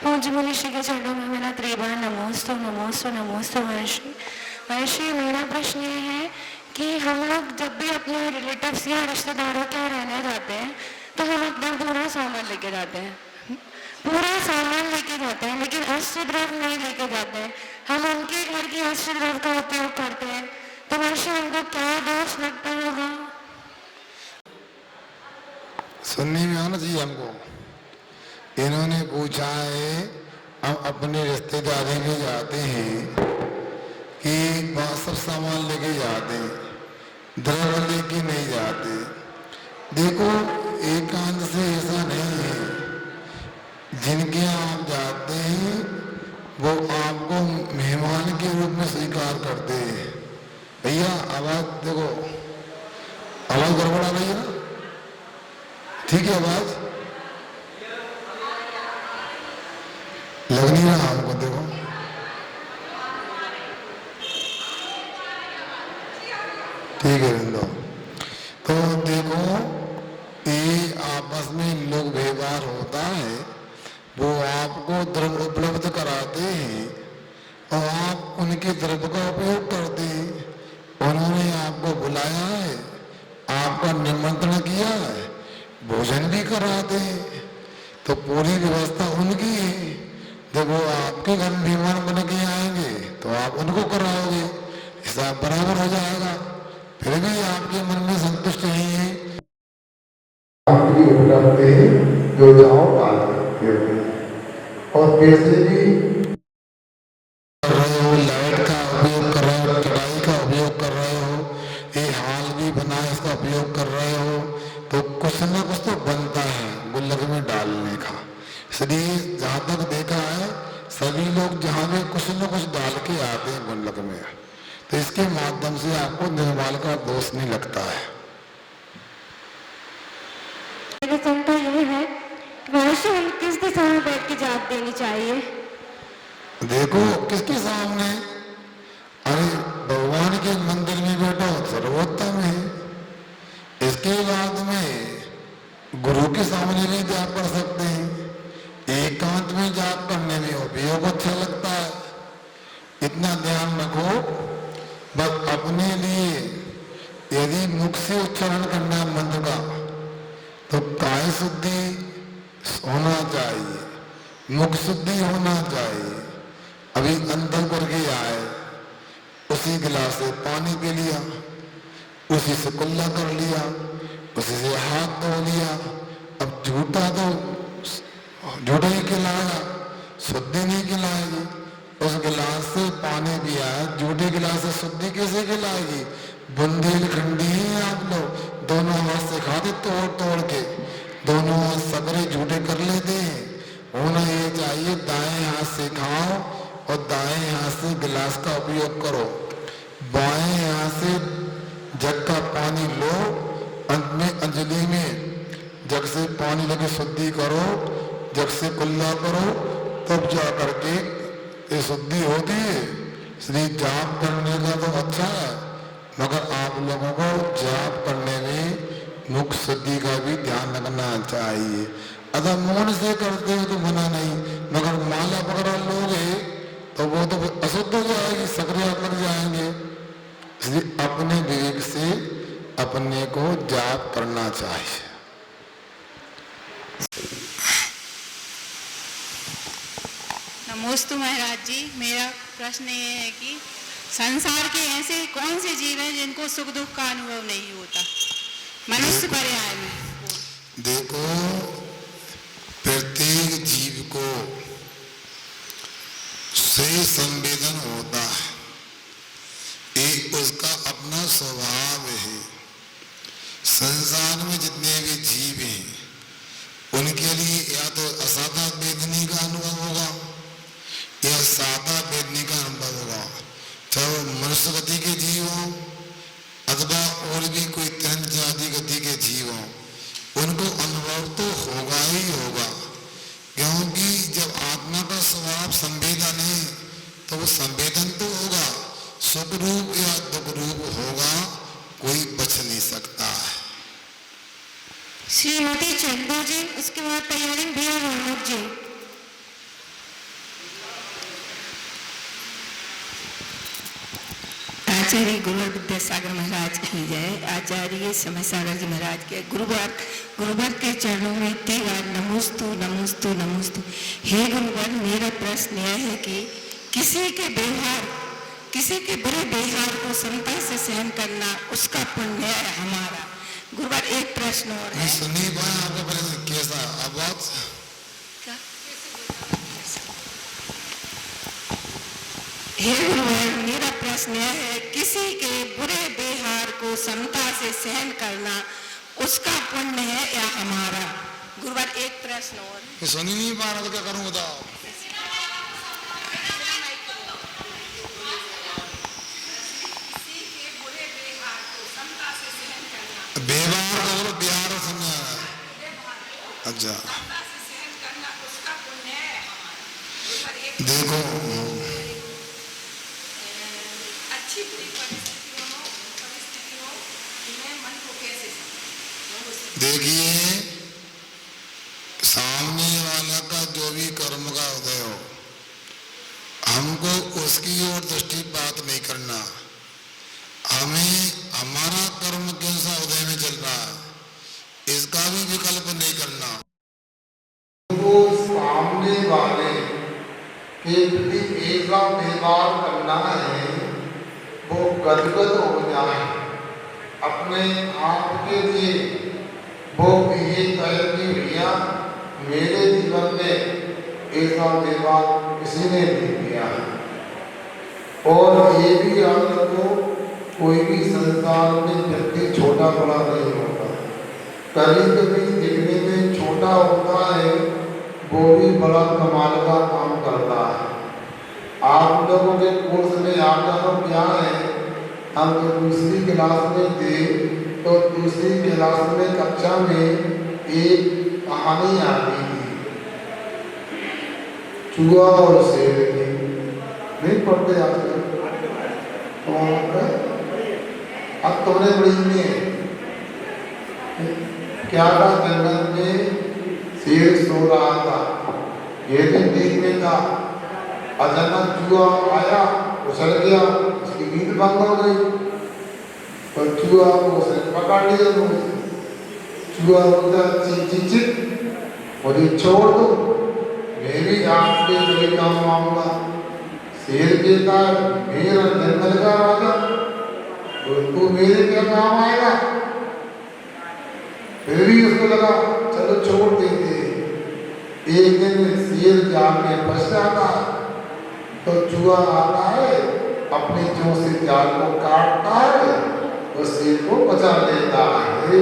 पूज्य मनीषी के चरणों में मेरा त्रिबार नमोस्तु नमोस्तु नमोस्तु महर्षि। महर्षि, मेरा प्रश्न ये है कि हम लोग जब भी अपने रिलेटिव्स या रिश्तेदारों के यहाँ रहने जाते हैं तो हम अपना पूरा सामान लेके जाते हैं, पूरा सामान लेके जाते हैं, लेकिन अष्ट द्रव्य नहीं लेके जाते हैं। हम उनके घर की अष्ट द्रव्य का उपयोग करते हैं, तो महर्षि उनको क्या दोष लगता होगा? सुनने में आना चाहिए हमको। इन्होंने पूछा है, हम अपने रिश्तेदारी में जाते हैं कि वहाँ सब सामान लेके जाते हैं, द्रव्य लेके नहीं जाते। देखो, एकांत से ऐसा नहीं है। जिनके यहाँ आप जाते हैं वो आपको मेहमान के रूप में स्वीकार करते हैं। भैया आवाज देखो, आवाज गड़बड़ आ रही है ना? ठीक है, आवाज लग नहीं रहा हमको। देखो, ठीक है बिंदु। तो देखो, ये आपस में लोग व्यवहार होता है, वो आपको द्रव्य उपलब्ध कराते हैं और आप उनके द्रव्य का उपयोग करते हैं। उन्होंने आपको बुलाया है, आपका निमंत्रण किया है, भोजन भी कराते हैं, तो पूरी व्यवस्था उनकी है। जब वो आपके घर मेहमान बन के आएंगे तो आप उनको कराओगे, हिसाब बराबर हो जाएगा। फिर भी आपके मन में संतुष्ट नहीं है, आपकी उपलब्धि जो जाओ और पैसे भी कर रहे हो, लाइट का उपयोग कर रहे हो, चटाई का उपयोग कर रहे हो, ये हाल भी बना इसका उपयोग कर रहे हो, तो कुछ न कुछ तो बनता है गुल्लक में डालने का। इसलिए जहाँ तक देखा है, सभी लोग जहाँ में कुछ न कुछ डाल के आते हैं गुल्लक में, तो इसके माध्यम से आपको निर्माल का दोष नहीं लगता है। चिंता ये है कि किस दिशा में बैठ के जाप देनी चाहिए? देखो, किसके सामने? अरे भगवान के मंदिर में बैठो, सर्वोत्तम है। इसके बाद में गुरु के सामने भी जाप कर सकते हैं। एकांत में जाप करने में उपयोग अच्छा लगता है। इतना ध्यान रखो, बस अपने लिए यदि मुख से उच्चारण करना है मंत्र का, तो काय शुद्धि होना चाहिए, मुख शुद्धि होना चाहिए। अभी अंदर करके आए, उसी गिलास से पानी पी लिया, उसी से कुल्ला कर लिया, उसी से हाथ धो लिया। अब झूठा तो झूठा ही खिलाएगा, शुद्धि नहीं खिलाएगी। उस गिलास से पानी पिया है, झूठे गिलास से शुद्धि कैसे खिलाएगी? बुंदेलखंडी हैं आप लोग, दोनों हाथ से खाते तोड़ तोड़ के, दोनों हाथ सकरे झूठे कर लेते हैं। होना ये चाहिए दाएं हाथ से खाओ और दाएं हाथ से गिलास का उपयोग करो। बाएं हाथ से जग का पानी लो, अंत में अंजलि में जग से पानी लगे शुद्धि करो, जग से कुल्ला करो, तब जा करके ये शुद्धि होती है। इसलिए जाप करने का तो अच्छा है, मगर आप लोगों को जाप करने में मुख शुद्धि का भी ध्यान रखना चाहिए। अगर मौन से करते हो तो मना नहीं, मगर माला पकड़ा लोगे तो वो तो अशुद्ध हो जाएगी, सकरे लग जाएंगे। इसलिए अपने विवेक से अपने को जाप करना चाहिए। नमोस्तु महाराज जी, मेरा प्रश्न ये है कि संसार के ऐसे कौन से जीव हैं जिनको सुख दुख का अनुभव नहीं होता, मनुष्य पर्याय में? देखो, प्रत्येक जीव को से संवेदन होता है, एक उसका अपना स्वभाव है। संसार में जितने भी जीव हैं उनके लिए या तो असाधा वेदनी का अनुभव होगा या सादा वेदनी का अनुभव होगा, चाहे वो मनुष्य गति के जीव हो अथवा और भी कोई तीन जाति गति के जीव हो, उनको अनुभव तो होगा ही होगा। क्योंकि जब आत्मा का स्वभाव संवेदन है तो वो संवेदन तो होगा, सुख रूप या दुख रूप होगा, कोई बच नहीं सकता है। श्रीमती चंदू जी, उसके बाद तैयारी भैया रामू जी। आचार्य गुरुवर विद्यासागर महाराज की जय। आचार्य समय सागर जी महाराज के गुरुवर के चरणों में इतनी बार नमोस्तु नमोस्तु नमोस्तु। हे गुरुवर, मेरा प्रश्न यह है कि किसी के बुरे व्यवहार को समता से सहन करना उसका पुण्य है हमारा। गुरुवर एक प्रश्न और है। सुन नहीं पाया आपका प्रश्न कैसा आवाज? हे गुरुवर, मेरा प्रश्न यह है, किसी के बुरे व्यवहार को समता से सहन करना उसका पुण्य है या हमारा? गुरुवर एक प्रश्न और। सुन ही नहीं पा रहा तो क्या करूं बताओ? व्यवहार का बोलो, बिहार समझा रहा है। अच्छा देखो, अच्छी बुरी परिस्थितियों में मन को कैसे देखिए, सामने वाला का जो भी कर्म का उदय हो, हमको उसकी ओर दृष्टिपात नहीं करना। हमें हमारा कर्म कैसा उदय में चल रहा है इसका भी विकल्प नहीं करना। तो सामने वाले के प्रति ऐसा व्यवहार करना है वो गदगद हो जाए अपने आप के लिए। वो ये कहे कि भैया मेरे जीवन में ऐसा व्यवहार किसी ने नहीं किया। और ये भी याद रखो, कोई भी संसार में व्यक्ति छोटा बड़ा नहीं होता। कभी कभी दिखने में छोटा होता है, वो भी बड़ा कमाल का काम करता है। आप लोगों के कोर्स में आप लोग क्या है, हम तो दूसरी क्लास में थे तो दूसरी क्लास में कक्षा में एक कहानी आती थी, चूहा और शेर की। नहीं पढ़ते आजकल? अब तुमने बड़ी में क्या था, जंगल में शेर सो रहा था, ये दिन देखने का। अचानक चूहा आया, उछल गया, उसकी नींद भंग हो गई और चूहा को उसने पकड़ लिया। चूहा बोलता चिक चिक चिक, मुझे छोड़ दो, मैं भी आपके लिए काम आऊंगा। शेर कहता है मेरा जंगल का राजा, तो तू मेरे क्या काम आएगा? फिर भी उसको लगा चलो छोड़ देते। एक दिन शेर जाल में फंस जाता है तो चूहा आता है, अपनी चोंच से जाल को काटता है तो शेर को बचा लेता है।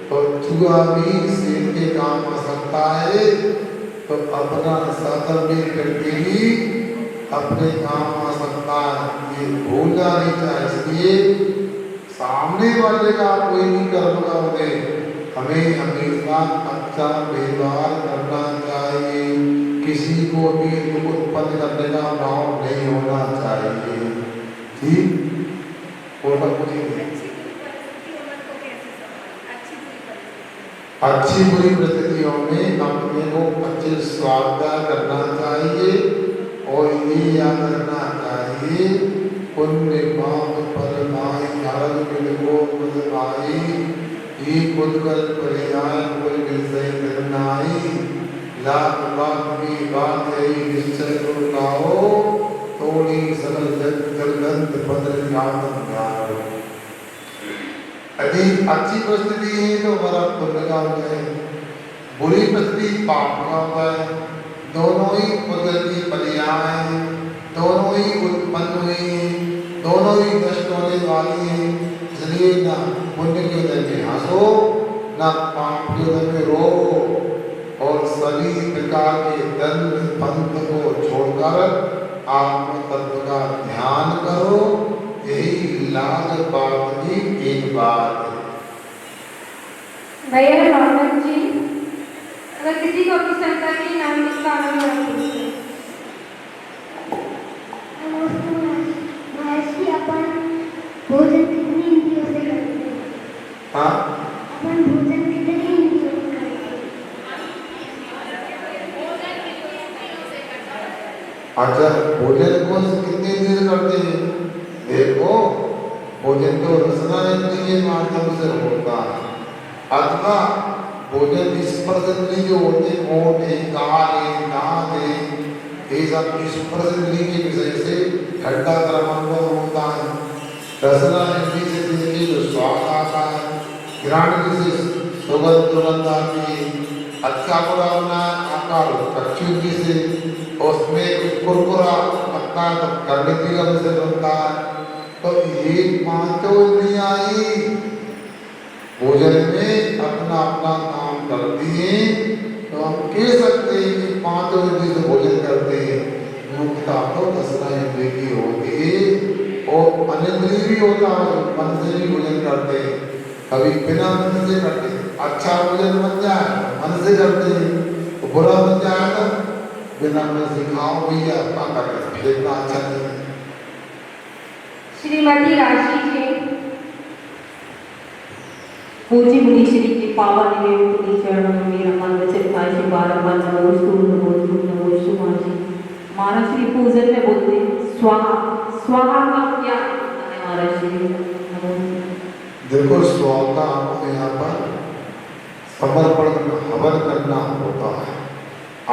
तो चूहा भी शेर के काम आ सकता है, तो अपना साधन भी करके भी अपने काम आ सकता है। ये भूलना नहीं चाहिए। इसलिए सामने वाले का कोई भी कर्म का उदय हमें हमेशा अच्छा व्यवहार करना चाहिए। किसी को भी दुख उत्पन्न करने का भाव नहीं होना चाहिए। ठीक? और कुछ अच्छी बुरी परिस्थितियों में अपने को अच्छे स्वागत करना चाहिए और ये याद रखना चाहिए, पुण्य पाप फल माई आरोग्य को खुद आई, ये खुद कर परिजाय कोई विषय निर्णाई। लाख बात की बात है निश्चय को लाओ, थोड़ी सरल जगदंत पत्र ज्ञान ज्ञान। यदि अच्छी परिस्थिति है तो हमारा पुण्य का होता है, बुरी परिस्थिति पाप का होता है। दोनों ही कुदरती बलियाएं, दोनों ही उत्पन्न हुई हैं, दोनों ही नष्ट होने वाली हैं। इसलिए ना पुण्य के उदय में हंसो, ना पाप के उदय में रो, और सभी प्रकार के दंड पंथ को छोड़कर आत्म तत्व का ध्यान करो। यही लाख बात की एक बात है। भैया नॉर्मल जी, अगर किसी को अपनी संस्था की नाम का आनंद अपन भोजन कितनी इंद्रियों से करते हैं? हाँ, अपन भोजन कितनी इंद्रियों से करते हैं? अच्छा भोजन को कितनी देर करते हैं? देखो भोजन तो रसना इंद्रिय के माध्यम से होता है, अथवा भोजन स्पर्श इंद्रिय जो होते मोटे काले नादे ये सब स्पर्श इंद्रिय के विषय से ठंडा क्रमांकन होता है। रसना इंद्रिय से देखे जो स्वाद आता है, घ्राण से सुगंध दुर्गंध आती है, अच्छा बुरा होना आकार चक्षु से उसमें कुछ कुरकुरा पत्ता करने का विषय बनता है। तो ये पांचों इंद्रियां ही भोजन में अपना अपना काम करती हैं। तो हम कह सकते हैं कि पांचों इंद्रिय से भोजन करते हैं। मुख्यता तो दसना इंद्रिय की होती है और अनिंद्रिय भी होता है, मन से भी भोजन करते हैं। कभी बिना मन से करते हैं, अच्छा भोजन बन जाए मन से करते हैं, तो बुरा बन जाए तो बिना मन से खाओ भैया फेंकना अच्छा नहीं है। श्रीमती राशि जी, पूज्य मुनि श्री के पावन निवेद पुनि चरणों में मेरा मन वचन काय से बारंबार नमोस्तु नमोस्तु नमोस्तु माजी। महाराज श्री पूजन में बोलते स्वाहा, स्वाहा का क्या है महाराज श्री? देखो स्वाहा का आपको यहाँ पर समर्पण हवन करना होता है।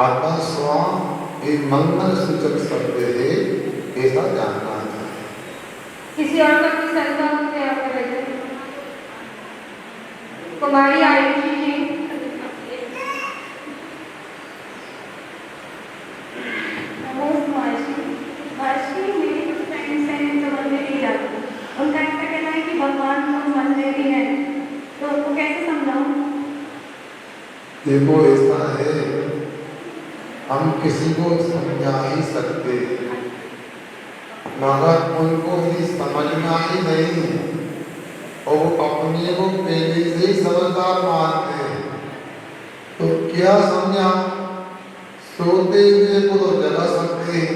आत्मा स्वाहा एक मंगल सूचक शब्द है, ऐसा जानना चाहिए। किसी और का कोई संदेह हो तो यहाँ पर रखिए। कुमारी आयुषी जी, नमस्ते मासी। मेरी कुछ फ्रेंड्स हैं जो मंदिर नहीं जाते, उनका ऐसा कहना है कि भगवान तो मंदिर ही है, तो उनको कैसे समझाऊं? देखो ऐसा है, हम किसी को समझा ही सकते मगर उनको भी समझना ही नहीं और वो अपने को पहले से ही समझदार मानते हैं। तो क्या समझा, सोते हुए को तो जगा सकते हैं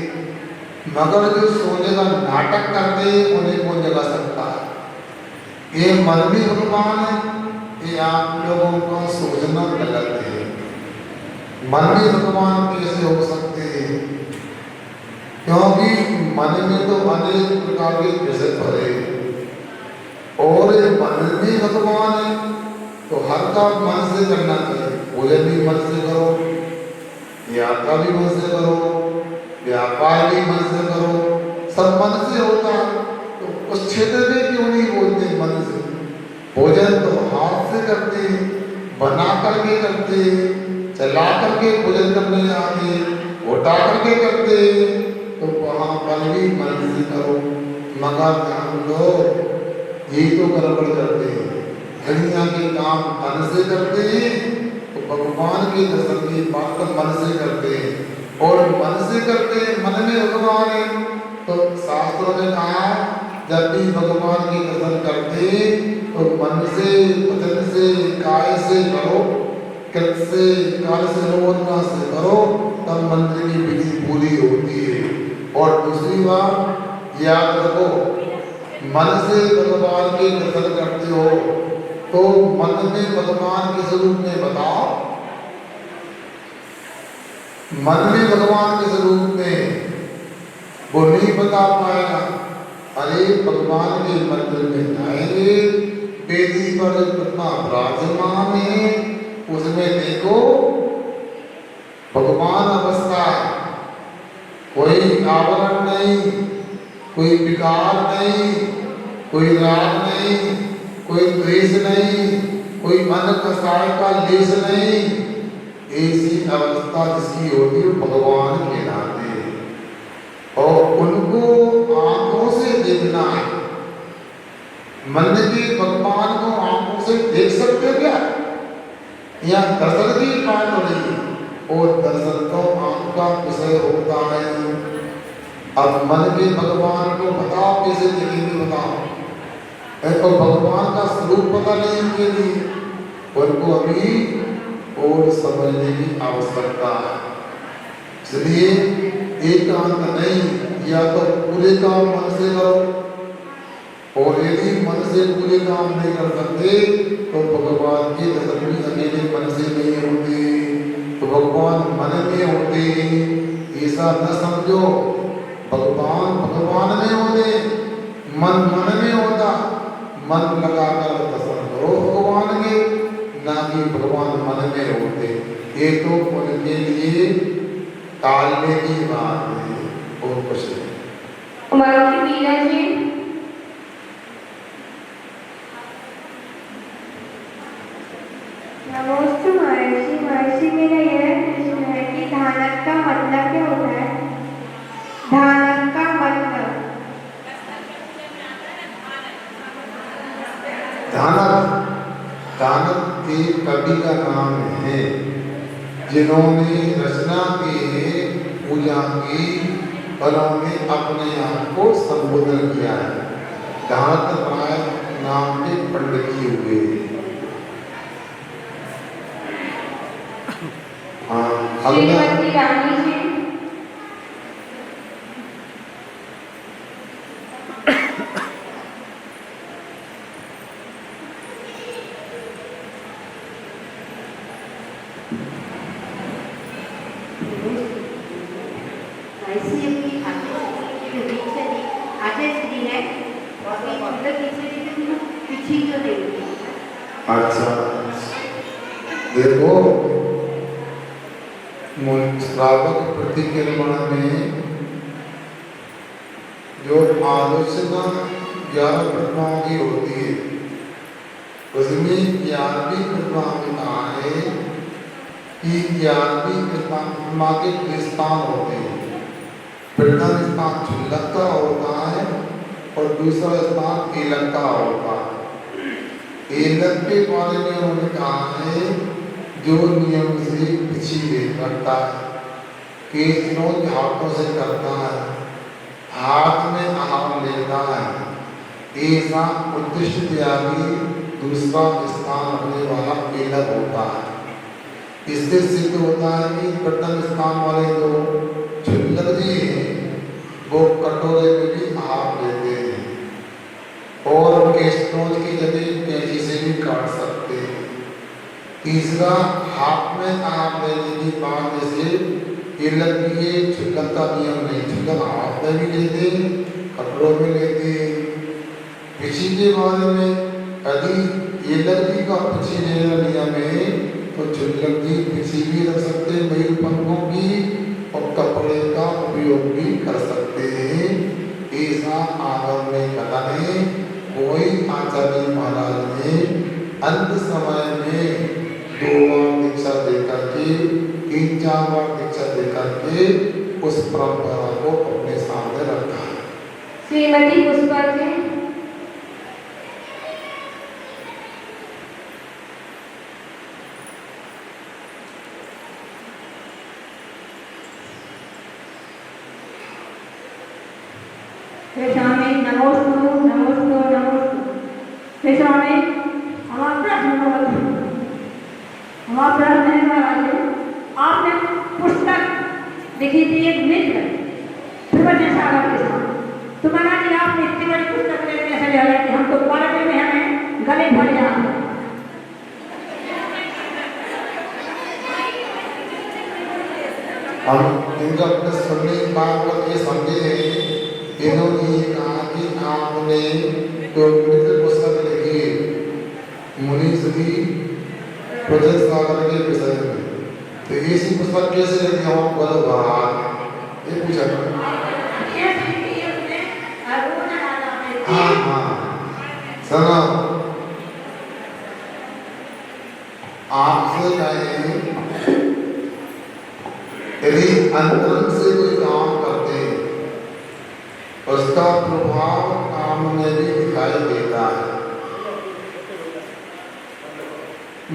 मगर जो सोने का नाटक करते हैं उन्हें कौन जगा सकता है? ये मन भी भगवान है, ये आप लोगों का सोचना गलत है। मन भी भगवान कैसे हो सकते हैं? क्योंकि मन में तो अनेक प्रकार के विषय भरे और मन में भगवान है, तो हर काम मन से करना चाहिए। भोजन भी मन से करो, यात्रा भी मन से करो, व्यापार भी मन से करो, सब मन से होता है। तो उस क्षेत्र में क्यों नहीं बोलते मन से? भोजन तो हाथ से करते हैं, बना करके करते हैं, चला करके भोजन करने आते, उठा करके करते, तो वहाँ पर भी मन से करो। मगर हम लोग ये तो गड़बड़ करते हैं, दुनिया के काम मन से करते हैं, तो भगवान के दर्शन की बात तो मन से करते हैं और मन से करते हैं, मन में भगवान है। तो शास्त्रों में कहा जब भी भगवान के दर्शन करते तो मन से, वचन से, काय से करो, कृत से, काल से, रोना से करो, तब मंत्र की विधि पूरी होती है। और दूसरी बात याद रखो, मन से भगवान के दर्शन करते हो तो मन में भगवान के स्वरूप में बताओ, मन में भगवान के स्वरूप में वो नहीं बता पाएगा। अरे भगवान के मंदिर में जाएंगे, वेदी पर प्रतिमा विराजमान है, उसमें देखो भगवान अवस्था है, कोई आवरण नहीं, कोई विकार नहीं, कोई राग नहीं, कोई द्वेष नहीं, कोई मन कसाय का लेस नहीं। ऐसी अवस्था जिसकी होती है भगवान के नाते, और उनको आंखों से देखना है। मन के भगवान को आंखों से देख सकते क्या? या दर्शन की बात हो रही है, और दर्शन तो आंख का विषय होता है। अब मन के भगवान को बताओ कैसे देखेंगे, बताओ? तो भगवान का स्वरूप पता नहीं उनके लिए, उनको अभी और समझने की आवश्यकता है। इसलिए एकांत नहीं, या तो पूरे काम मन से करो, और यदि मन से पूरे काम नहीं कर सकते तो भगवान के दर्शन भी अकेले मन से नहीं होते, तो भगवान मन में होते। ऐसा न समझो भगवान भगवान में होते, मन मन में होता। मन लगाकर दर्शन करो भगवान के, ना कि भगवान मन में होते। ये तो उनके लिए टालने की बात है और कुछ नहीं। मारुति मीरा जी। नमस्ते महर्षि। महर्षि, मेरा यह प्रश्न है कि धानक का मतलब क्या होता है? धानक का मतलब? धानक, धानक एक कवि का नाम है जिन्होंने रचना की, पूजा की, उन्होंने अपने आप को संबोधन किया है। धानक राय नाम के पंडित जी हुए। श्रीमती रानी जी। अच्छा देखो, श्रावक प्रतिक्रमण में जो आलोचना 11 प्रतिमाओं की होती है, उसमें 11वीं प्रतिमा में कहा है कि 11वीं प्रतिमा के 3 स्थान होते हैं। प्रथम स्थान छुल्लक का होता है और दूसरा स्थान एलक का होता है। एलक के बारे में उन्होंने कहा है जो नियम से पिछले करता है, केस नोच हाथों से करता है, हाथ में आहार लेता है, ऐसा उद्देश्य त्यागी दूसरा स्थान रखने वाला एलक होता है। इससे सिद्ध होता है कि प्रथम स्थान वाले जो छुल्लक जी हैं वो कटोरे में भी आहार लेते हैं और केस्टोज की जगह कैंची से भी काट सकते हैं। तीसरा, हाथ में आहार लेने की बात जैसे एलक ये छुल्लक का नियम नहीं, छुल्लक हाथ में भी लेते हैं, कपड़ों में लेते हैं। पिछी के बारे में यदि एलक जी का पिछी लेना नियम है तो छुल्लक जी पिछी भी रख सकते हैं, मयूर पंखों की, और कपड़े का उपयोग भी कर सकते हैं। ऐसा आगम में कथन है। कोई आचार्य महाराज ने अंत समय में 2 बार दीक्षा देकर के, 3-4 बार दीक्षा देकर के उस परंपरा को अपने सामने रखा है। श्रीमती पुष्पा जी। स्वामी नमोस्तु नमोस्तु नमोस्तु। हे स्वामी, हमारा प्रश्न है महाराज, आपने पुस्तक लिखी थी एक मित्र प्रवचन सागर के साथ, तो महाराज जी आपने इतनी बड़ी पुस्तक लेके ऐसे ले आए कि हम तो पढ़ने में हमें गले भर जाते हैं। हम इनका अपने सुनने की बात को ये समझे हैं, इन्होंने कहा कि आपने जो मित्र पुस्तक लिखी है मुनि श्री प्रवचन सागर के विषय में, तो ऐसी पुस्तक कैसे लिखी हम बोलो बात ये पूछा था। हाँ हाँ सुनो, आपसे कहें यदि अंतरंग से कोई काम करते हैं उसका प्रभाव काम में भी दिखाई देता है।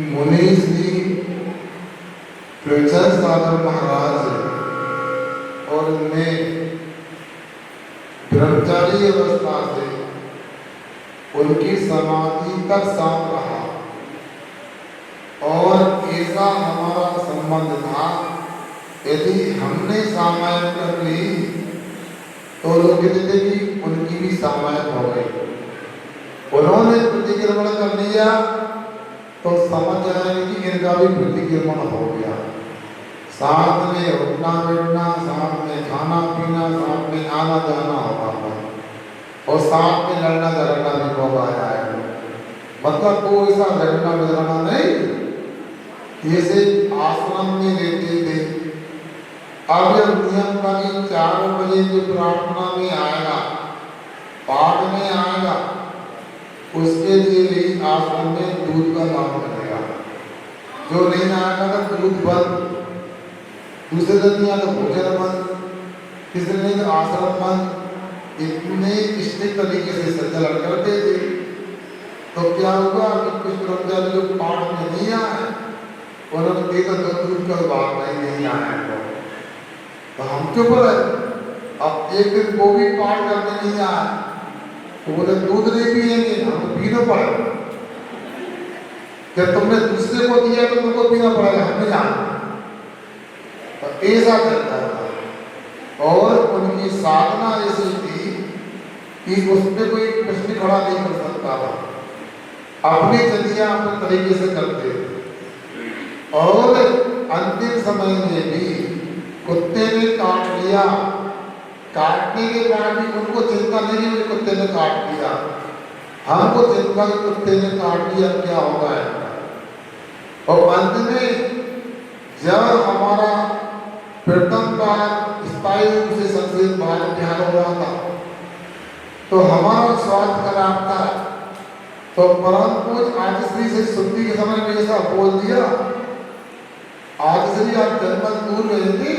मुनि श्री प्रवचन सागर महाराज और उनमें ब्रह्मचारी अवस्था से उनकी समाधि तक साथ रहा और ऐसा हमारा संबंध था, यदि हमने सामायिक कर ली तो लोग कहते थे कि उनकी भी सामायिक हो गई। उन्होंने प्रतिक्रमण कर लिया तो समझ जाएंगे कि इनका भी प्रतिक्रमण हो गया। साथ में उठना बैठना, साथ में खाना पीना, साथ में आना जाना होता था और साथ में लड़ना झगड़ना भी हो पाया है। मतलब वो ऐसा झगड़ा बिगड़ना नहीं, जैसे आश्रम में रहते थे। अब यह नियम का कि 4 बजे जो प्रार्थना में आएगा, पाठ में आएगा, उसके लिए भी आश्रम में दूध का दान बनेगा। जो नहीं आएगा तो दूध बंद, दूसरे दिन नहीं आया तो भोजन बंद, तीसरे दिन तो आश्रम बंद। इतने स्ट्रिक्ट तरीके से संचालन करते थे। तो क्या हुआ कि कुछ कर्मचारी लोग पाठ में नहीं आए, उन्होंने देखा तो दूध का बात नहीं आया, तो हम चुप रहे। अब एक दिन वो भी पाठ करने नहीं आए, तो बोले दूध नहीं पिएंगे, हम तो पीना पड़ेगा। जब तुमने दूसरे को दिया तो तुमको पीना पड़ेगा, हम नहीं आए। तो ऐसा चलता था। और उनकी साधना ऐसी थी कि उसमें कोई प्रश्न खड़ा नहीं कर सकता था, अपनी चर्या अपने तरीके से करते थे। और अंतिम समय में भी कुत्ते ने काट लिया, काटने के बाद भी उनको चिंता नहीं कि कुत्ते ने काट दिया, हमको चिंता कि कुत्ते ने काट लिया क्या होगा है। और अंत में जब हमारा प्रथम बार स्थायी रूप से संसद बाहर ध्यान हो रहा था, तो हमारा स्वास्थ्य खराब था, तो परम पूज आदिश्री से शुद्धि के समय में ऐसा बोल दिया, आदिश्री आप जन्मत दूर रहे थे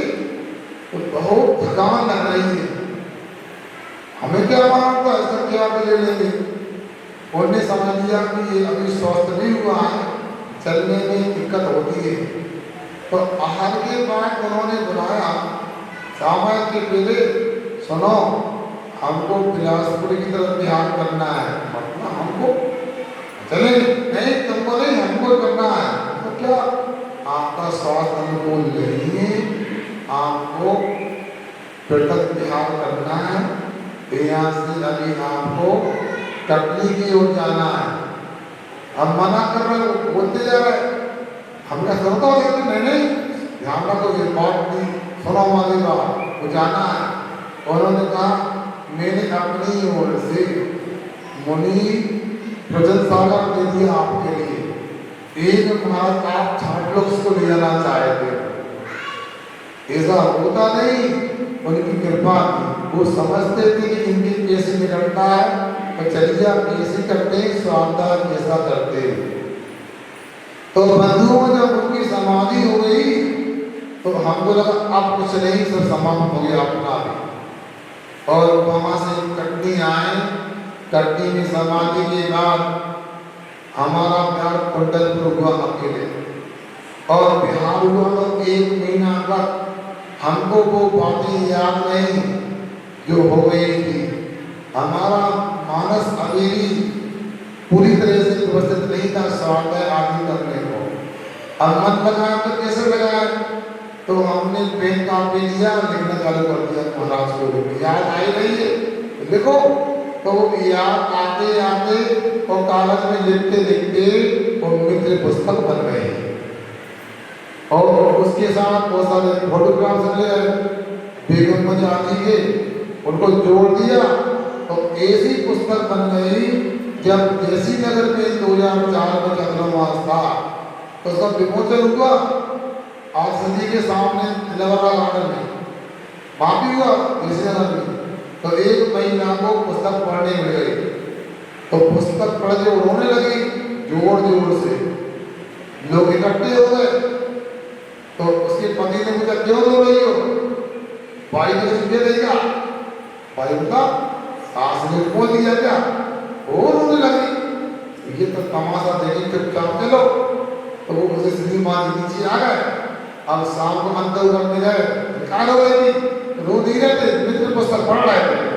तो बहुत थकान लग रही है, हमें क्या मालूम था इसका क्या ले लेंगे। उन्होंने समझ लिया कि ये अभी स्वस्थ नहीं हुआ है, चलने में दिक्कत होती है। तो आहार के बाद उन्होंने बुलाया, समय के पहले सुनो हमको बिलासपुर की तरफ बिहार करना है, मतलब हमको चले नहीं, तुमको नहीं हमको करना है। तो क्या आपका स्वास्थ्य अनुकूल नहीं है, आपको पृथक बिहार करना है, यहाँ से अभी आपको कटनी की ओर जाना है। हम मना कर रहे हो, बोलते जा रहे, हमने सुनता हो लेकिन नहीं ध्यान रखो ये बात नहीं, सुनो वाली बात, वो जाना है। उन्होंने कहा मैंने अपनी ओर से मुनि प्रजन सागर दे दिया आपके लिए, एक महाराज आप छाट लोग उसको ले जाना चाहे थे, ऐसा होता नहीं। उनकी कृपा थी, वो समझते थे कि इनकी कैसे निकलता है, तो चलिए आप कैसे करते हैं, स्वार्थता कैसा करते हैं। तो बंधुओं जब उनकी समाधि हो गई तो हमको लगा अब कुछ नहीं, सब समाप्त हो गया अपना। और वहां से कटनी आए, कटनी में समाधि के बाद हमारा प्यार कुंडलपुर हुआ अकेले, और बिहार हुआ तो 1 महीना तक हमको वो बातें याद नहीं जो हो गई थी। हमारा मानस अभी पूरी तरह से व्यवस्थित नहीं था स्वाध्याय आदि करने को। अब मन लगाया तो कैसे लगाया, तो हमने पेन कॉपी लिया, लिखना चालू कर दिया, महाराज को याद आई रही है लिखो। तो याद आते आते और कागज में लिखते लिखते वो मित्र पुस्तक बन गई, और उसके साथ बहुत सारे फोटोग्राफ्स ले बेगम मजाती के उनको जोड़ दिया, तो ऐसी पुस्तक बन गई। जब देसी नगर में 2004 में चंद्रमास था तो उसका विमोचन हुआ आज सदी के सामने लवरा गार्डन में, वहाँ भी हुआ देसी नगर में। तो 1 महीना को पुस्तक पढ़ने मिल गई, तो पुस्तक पढ़ के रोने लगी जोर जोर से, लोग इकट्ठे हो गए। तो उसके पति ने पूछा क्यों रो रही हो, भाई ने सुझे देगा, भाई उनका सास ने बोल दिया क्या, और रोने लगी। ये तो तमाशा देखे चुपचाप चलो, तो वो मुझे सीधी माँ नीचे आ गए। अब शाम को अंदर करने गए, रो रही थी, रो नहीं रहे थे, मित्र पुस्तक पढ़ रहे थे।